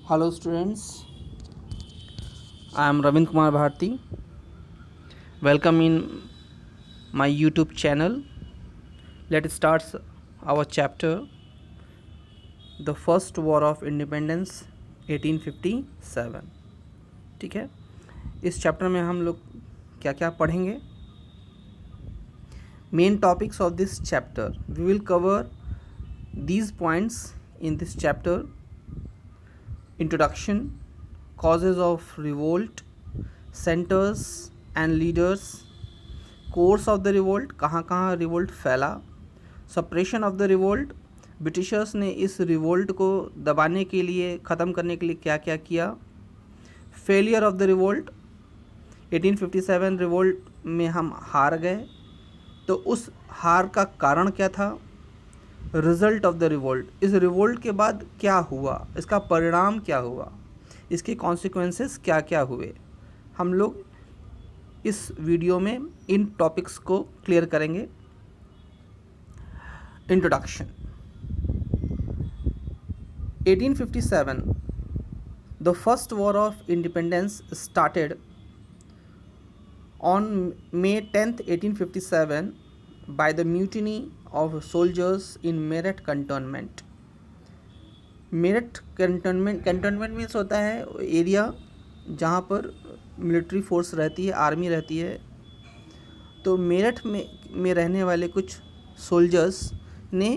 Hello students, I am Ravin Kumar Bharti. Welcome in my YouTube channel. Let's start our chapter, The First War of Independence 1857. ठीक है, इस chapter में हम लोग क्या क्या पढ़ेंगे. Main topics of this chapter. We will cover these points in this chapter. Introduction, causes of revolt, centers and leaders, course of the revolt, कहाँ कहाँ रिवोल्ट फैला, suppression of the revolt, Britishers ने इस रिवोल्ट को दबाने के लिए, ख़त्म करने के लिए क्या क्या किया, failure of the revolt, 1857 revolt में हम हार गए, तो उस हार का कारण क्या था, रिज़ल्ट ऑफ द रिवोल्ट, इस रिवोल्ट के बाद क्या हुआ, इसका परिणाम क्या हुआ, इसके कॉन्सिक्वेंसेस क्या क्या हुए. हम लोग इस वीडियो में इन टॉपिक्स को क्लियर करेंगे. Introduction. 1857, the first war of independence started on May 10th, 1857 by the mutiny of soldiers in Meerut cantonment. Meerut cantonment means होता है एरिया जहाँ पर मिलिट्री फोर्स रहती है, आर्मी रहती है. तो मेरठ में रहने वाले कुछ सोल्जर्स ने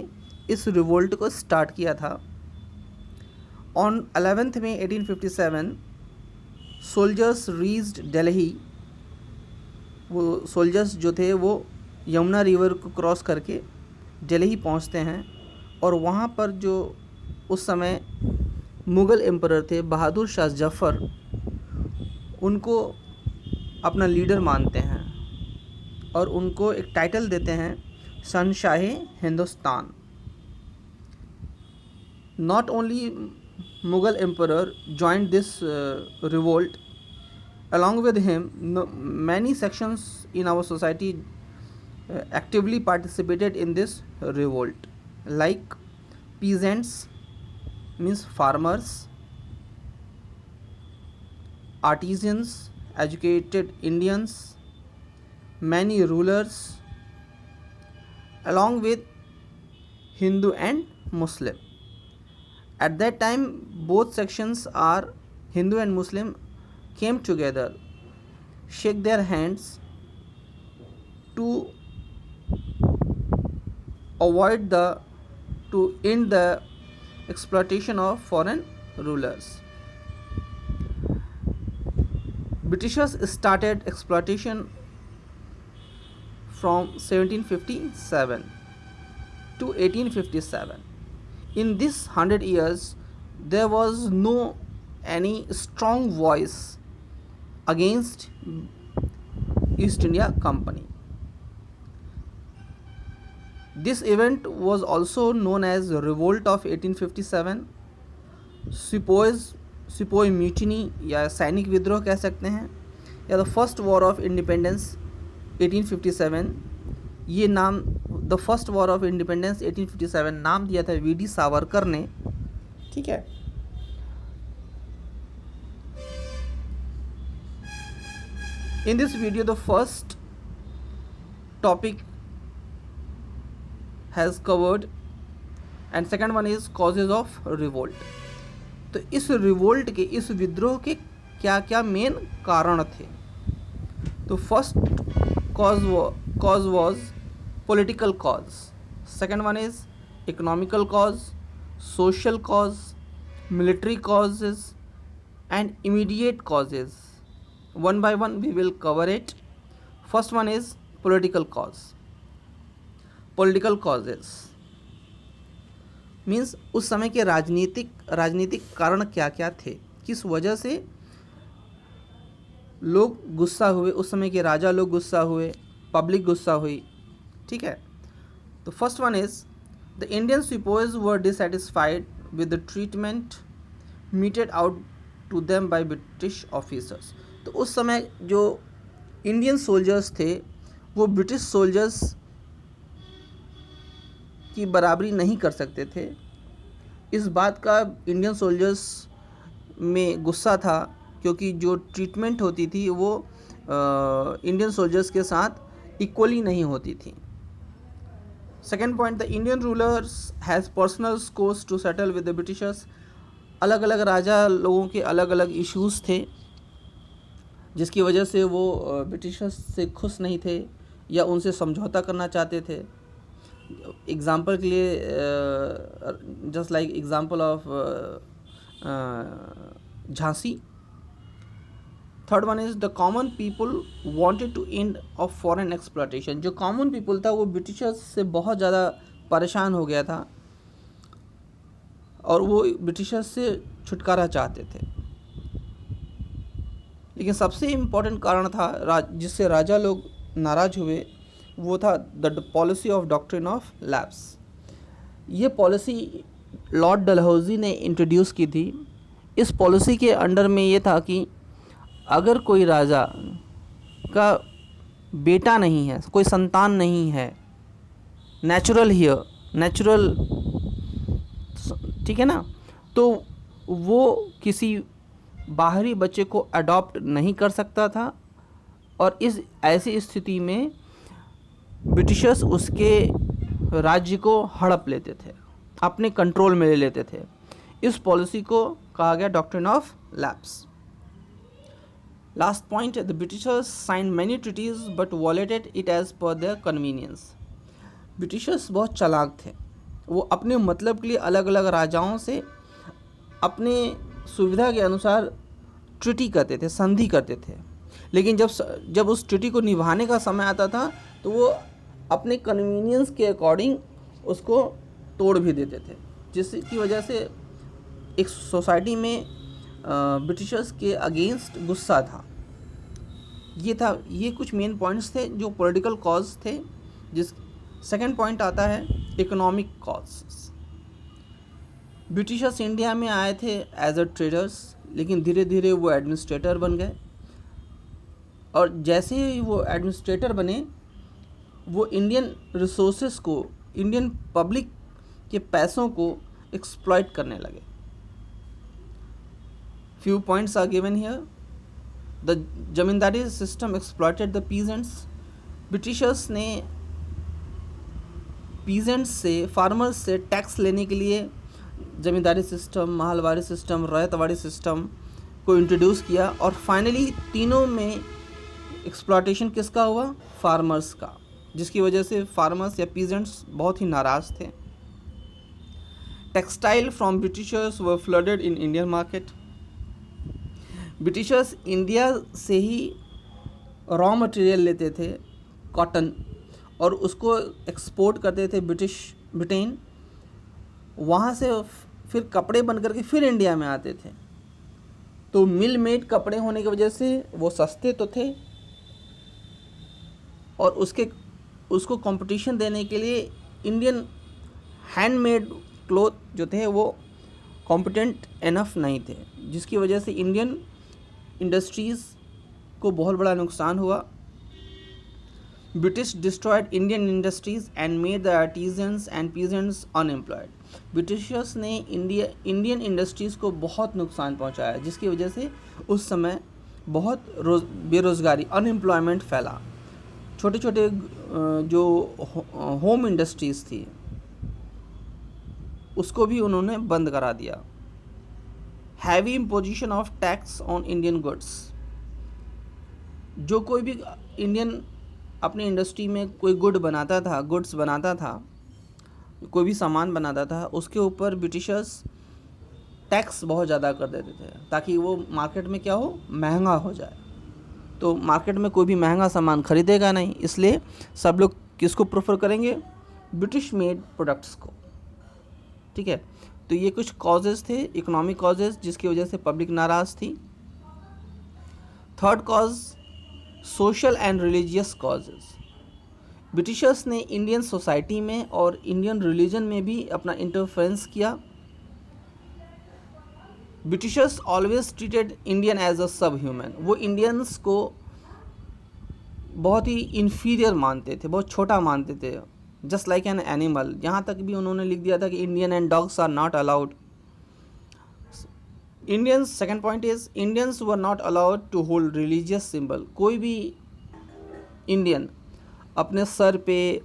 इस रिवोल्ट को स्टार्ट किया था. On 11th May 1857 soldiers reached Delhi. वो सोल्जर्स जो थे वो यमुना रिवर को क्रॉस करके दिल्ली पहुंचते हैं और वहाँ पर जो उस समय मुग़ल एम्परर थे बहादुर शाह जफ़र, उनको अपना लीडर मानते हैं और उनको एक टाइटल देते हैं शहंशाह Hindustan. Not only Mughal emperor joined this revolt, along with him many sections in our society actively participated in this revolt, like peasants means farmers, artisans, educated Indians, many rulers, along with Hindu and Muslim. At that time both sections are Hindu and Muslim came together, shake their hands to end the exploitation of foreign rulers. Britishers started exploitation from 1757 to 1857. In this 100 years there was no any strong voice against East India Company. This event was also known as Revolt of 1857, sepoy mutiny या सैनिक विद्रोह कह सकते हैं, या the first war of independence 1857. ये नाम the first war of independence 1857 नाम दिया था वीडी सावरकर ने. ठीक है. In this video the first topic has covered and second one is causes of revolt. तो इस रिवोल्ट के, इस विद्रोह के क्या क्या मेन कारण थे. तो first cause was political cause, second one is economical cause, social cause, military causes and immediate causes. One by one we will cover it. First one is political cause. Political causes means उस समय के राजनीतिक कारण क्या क्या थे, किस वजह से लोग गुस्सा हुए, उस समय के राजा लोग गुस्सा हुए, पब्लिक गुस्सा हुई. ठीक है. तो first one is the Indian sepoys were dissatisfied with the treatment meted out to them by British officers. तो उस समय जो इंडियन सोल्जर्स थे वो ब्रिटिश सोल्जर्स की बराबरी नहीं कर सकते थे. इस बात का इंडियन सोल्जर्स में गुस्सा था क्योंकि जो ट्रीटमेंट होती थी वो इंडियन सोल्जर्स के साथ इक्वली नहीं होती थी। Second point, the Indian rulers has personal scores to settle with the Britishers. अलग अलग राजा लोगों के अलग अलग इश्यूज़ थे जिसकी वजह से वो ब्रिटिशर्स से खुश नहीं थे या उनसे समझौता करना चाहते थे। एग्ज़ाम्पल के लिए just like example of Jhansi. Third one is the common people wanted to end of foreign exploitation. जो कॉमन पीपल था वो ब्रिटिशर्स से बहुत ज़्यादा परेशान हो गया था और वो ब्रिटिशर्स से छुटकारा चाहते थे। लेकिन सबसे इम्पोर्टेंट कारण था जिससे राजा लोग नाराज़ हुए, वो था the policy of doctrine of lapse. ये पॉलिसी लॉर्ड डलहौजी ने इंट्रोड्यूस की थी। इस पॉलिसी के अंडर में ये था कि अगर कोई राजा का बेटा नहीं है, कोई संतान नहीं है, नेचुरल, ठीक है ना, तो वो किसी बाहरी बच्चे को अडॉप्ट नहीं कर सकता था और इस ऐसी स्थिति में ब्रिटिशर्स उसके राज्य को हड़प लेते थे, अपने कंट्रोल में ले लेते थे। इस पॉलिसी को कहा गया doctrine of lapse. Last point, the Britishers sign many treaties but violated it as per their convenience. Britishers बहुत चालाक थे, वो अपने मतलब के लिए अलग अलग राजाओं से अपने सुविधा के अनुसार ट्रीटी करते थे, संधि करते थे। लेकिन जब उस ट्रीटी को निभाने का समय आता था तो वो अपने कन्वीनियंस के अकॉर्डिंग उसको तोड़ भी देते थे, जिसकी वजह से एक सोसाइटी में ब्रिटिशर्स के अगेंस्ट गुस्सा था। ये कुछ मेन पॉइंट्स थे जो पॉलिटिकल कॉज थे। सेकंड पॉइंट आता है इकोनॉमिक कॉज। ब्रिटिशर्स इंडिया में आए थे एज अ ट्रेडर्स, लेकिन धीरे धीरे वो एडमिनिस्ट्रेटर बन गए और जैसे ही वो एडमिनिस्ट्रेटर बने वो इंडियन रिसोर्सेस को, इंडियन पब्लिक के पैसों को एक्सप्लॉइट करने लगे। Few points are given here. The zamindari system exploited the peasants. Britishers ने पीजेंट्स से, फार्मर्स से टैक्स लेने के लिए zamindari system, mahalwari system, ryotwari system को इंट्रोड्यूस किया और फाइनली तीनों में एक्सप्लॉयटेशन किसका हुआ? फार्मर्स का, जिसकी वजह से फार्मर्स या पीजेंट्स बहुत ही नाराज़ थे। Textile from Britishers were flooded in Indian market. Britishers India से ही रॉ मटेरियल लेते थे, कॉटन, और उसको एक्सपोर्ट करते थे ब्रिटेन। वहाँ से फिर कपड़े बन करके फिर इंडिया में आते थे। तो मिल मेड कपड़े होने की वजह से वो सस्ते तो थे और उसको कंपटीशन देने के लिए इंडियन हैंडमेड क्लोथ जो थे वो कॉम्पिटेंट इनफ नहीं थे, जिसकी वजह से इंडियन इंडस्ट्रीज़ को बहुत बड़ा नुकसान हुआ। British destroyed Indian industries and made the artisans and peasants unemployed. Britishers ने इंडियन इंडस्ट्रीज़ को बहुत नुकसान पहुंचाया, जिसकी वजह से उस समय बहुत बेरोज़गारी, अनएम्प्लॉयमेंट फैला। छोटे छोटे जो होम इंडस्ट्रीज़ थी उसको भी उन्होंने बंद करा दिया। Heavy imposition of tax on Indian goods. जो कोई भी इंडियन अपनी इंडस्ट्री में कोई गुड्स बनाता था, कोई भी सामान बनाता था, उसके ऊपर ब्रिटिशर्स टैक्स बहुत ज़्यादा कर देते थे ताकि वो मार्केट में क्या हो, महंगा हो जाए। तो मार्केट में कोई भी महंगा सामान खरीदेगा नहीं, इसलिए सब लोग किसको प्रेफर करेंगे? ब्रिटिश मेड प्रोडक्ट्स को। ठीक है, तो ये कुछ कॉजेज़ थे, इकोनॉमिक कॉजेज़, जिसकी वजह से पब्लिक नाराज़ थी। Third cause, social and religious causes. Britishers ने इंडियन सोसाइटी में और इंडियन रिलीजन में भी अपना इंटरफेरेंस किया। Britishers always treated Indian as a sub human. वो इंडियंस को बहुत ही इन्फीरियर मानते थे, बहुत छोटा मानते थे, जस्ट लाइक एन एनिमल। यहाँ तक भी उन्होंने लिख दिया था कि Indian and dogs are not allowed. Indians, second point is Indians were not allowed to hold religious symbol. कोई भी इंडियन अपने सर पे,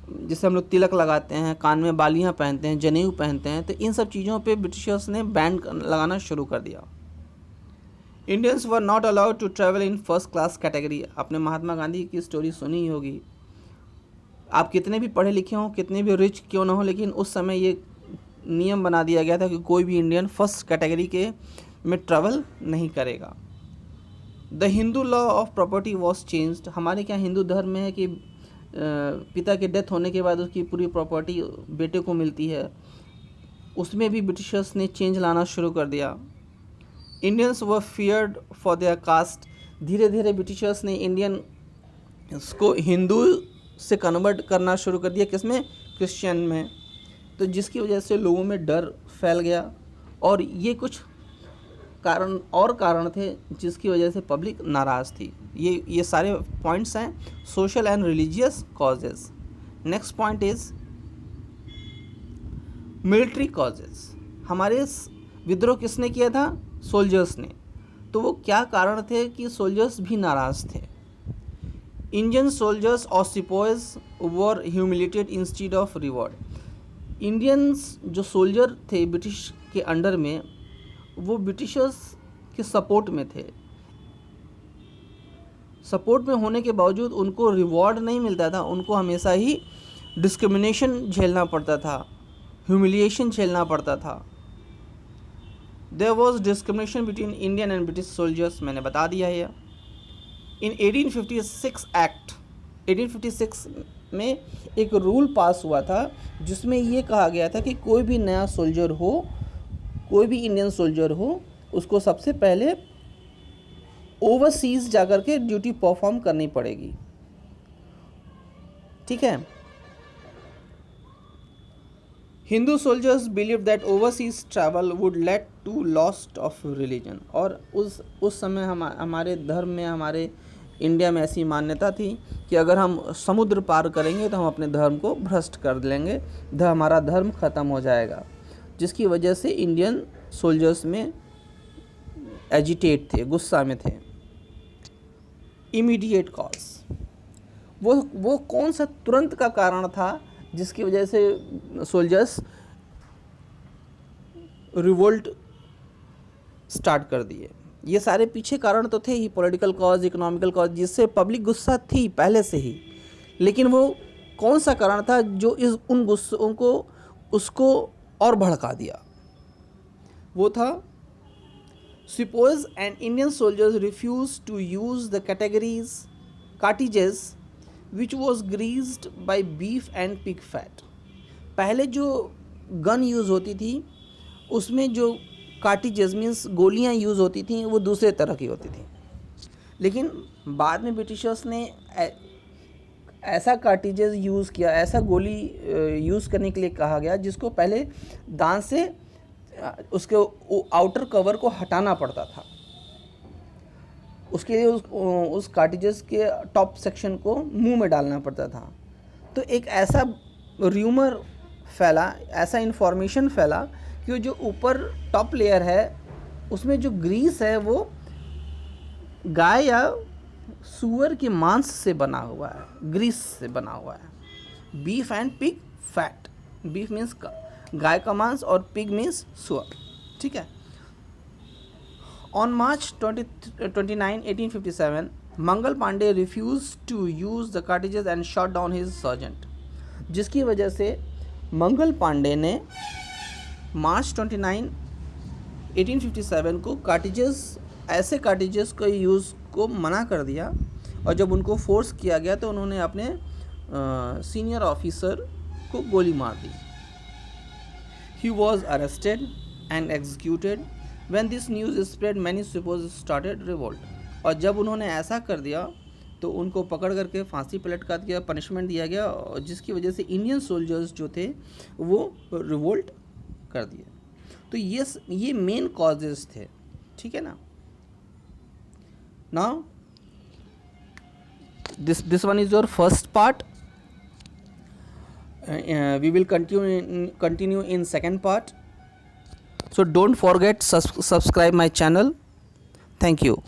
जैसे हम लोग तिलक लगाते हैं, कान में बालियां पहनते हैं, जनेऊ पहनते हैं, तो इन सब चीज़ों पे ब्रिटिशर्स ने बैन लगाना शुरू कर दिया। Indians were not allowed to travel in first class category. आपने महात्मा गांधी की स्टोरी सुनी ही होगी। आप कितने भी पढ़े लिखे हों, कितने भी रिच क्यों ना हो, लेकिन उस समय ये नियम बना दिया गया था कि कोई भी इंडियन फर्स्ट कैटेगरी के में ट्रैवल नहीं करेगा। The Hindu law of property was changed. हमारे क्या हिंदू धर्म में है कि पिता के डेथ होने के बाद उसकी पूरी प्रॉपर्टी बेटे को मिलती है, उसमें भी ब्रिटिशर्स ने चेंज लाना शुरू कर दिया। Indians were feared for their caste. धीरे धीरे ब्रिटिशर्स ने इंडियन को हिंदू से कन्वर्ट करना शुरू कर दिया, किसमें? क्रिश्चियन में। तो जिसकी वजह से लोगों में डर फैल गया, और ये कुछ कारण थे जिसकी वजह से पब्लिक नाराज़ थी। ये सारे पॉइंट्स हैं social and religious causes. Next point is military causes. हमारे विद्रोह किसने किया था? सोल्जर्स ने। तो वो क्या कारण थे कि सोल्जर्स भी नाराज़ थे? इंडियन सोल्जर्स और sepoys were humiliated instead of reward. Indians जो सोल्जर थे ब्रिटिश के अंडर में, वो ब्रिटिशर्स के सपोर्ट में थे। सपोर्ट में होने के बावजूद उनको रिवॉर्ड नहीं मिलता था, उनको हमेशा ही डिस्क्रिमिनेशन झेलना पड़ता था, ह्यूमिलिएशन झेलना पड़ता था। There was discrimination between Indian and British soldiers, मैंने बता दिया है। इन 1856 एक्ट, 1856 में एक रूल पास हुआ था जिसमें ये कहा गया था कि कोई भी नया सोल्जर हो, कोई भी इंडियन सोल्जर हो, उसको सबसे पहले ओवरसीज जाकर के ड्यूटी परफॉर्म करनी पड़ेगी। ठीक है। Hindu soldiers believe that overseas travel would led to lost of religion. और उस समय हमारे धर्म में, हमारे इंडिया में ऐसी मान्यता थी कि अगर हम समुद्र पार करेंगे तो हम अपने धर्म को भ्रष्ट कर देंगे, हमारा धर्म ख़त्म हो जाएगा। जिसकी वजह से इंडियन सोल्जर्स में एजिटेट थे, गुस्सा में थे। इमीडिएट कॉज, वो कौन सा तुरंत का कारण था जिसकी वजह से सोल्जर्स रिवोल्ट स्टार्ट कर दिए? ये सारे पीछे कारण तो थे ही, पॉलिटिकल कॉज, इकोनॉमिकल कॉज, जिससे पब्लिक गुस्सा थी पहले से ही। लेकिन वो कौन सा कारण था जो उन गुस्सों को उसको और भड़का दिया? वो था Sepoys and Indian soldiers refused to use the cartridges which was greased by beef and pig fat. पहले जो गन यूज़ होती थी उसमें जो कार्टिजेस मीन्स गोलियां यूज़ होती थी वो दूसरे तरह की होती थी। लेकिन बाद में ब्रिटिशर्स ने ऐसा कार्टिजेस यूज़ किया, ऐसा गोली यूज़ करने के लिए कहा गया जिसको पहले दांत से उसके आउटर कवर को हटाना पड़ता था। उसके लिए उस कार्टिजेस के टॉप सेक्शन को मुंह में डालना पड़ता था। तो एक ऐसा र्यूमर फैला, ऐसा इन्फॉर्मेशन फैला कि जो ऊपर टॉप लेयर है उसमें जो ग्रीस है वो गाय या सूअर के मांस से बना हुआ है, ग्रीस से बना हुआ है। Beef and pig fat, beef means गाय का मांस और पिग मीन्स सूअर। ठीक है। On March 29, 1857 Mangal Pandey refuse to use the cartridges and shot down his sergeant. जिसकी वजह से मंगल पांडे ने मार्च 29, 1857 को ऐसे कार्टिजेस के यूज़ को मना कर दिया, और जब उनको फोर्स किया गया तो उन्होंने अपने सीनियर ऑफिसर को गोली मार दी। He was arrested and executed. When this news spread, many Sepoys started revolt. और जब उन्होंने ऐसा कर दिया तो उनको पकड़ करके फांसी पे लटका दिया, पनिशमेंट दिया गया, और जिसकी वजह से इंडियन सोल्जर्स जो थे वो रिवोल्ट कर दिए। तो ये मेन कॉजेज थे। ठीक है ना। Now this one is your first part. We will continue in second part. So don't forget subscribe my channel. Thank you.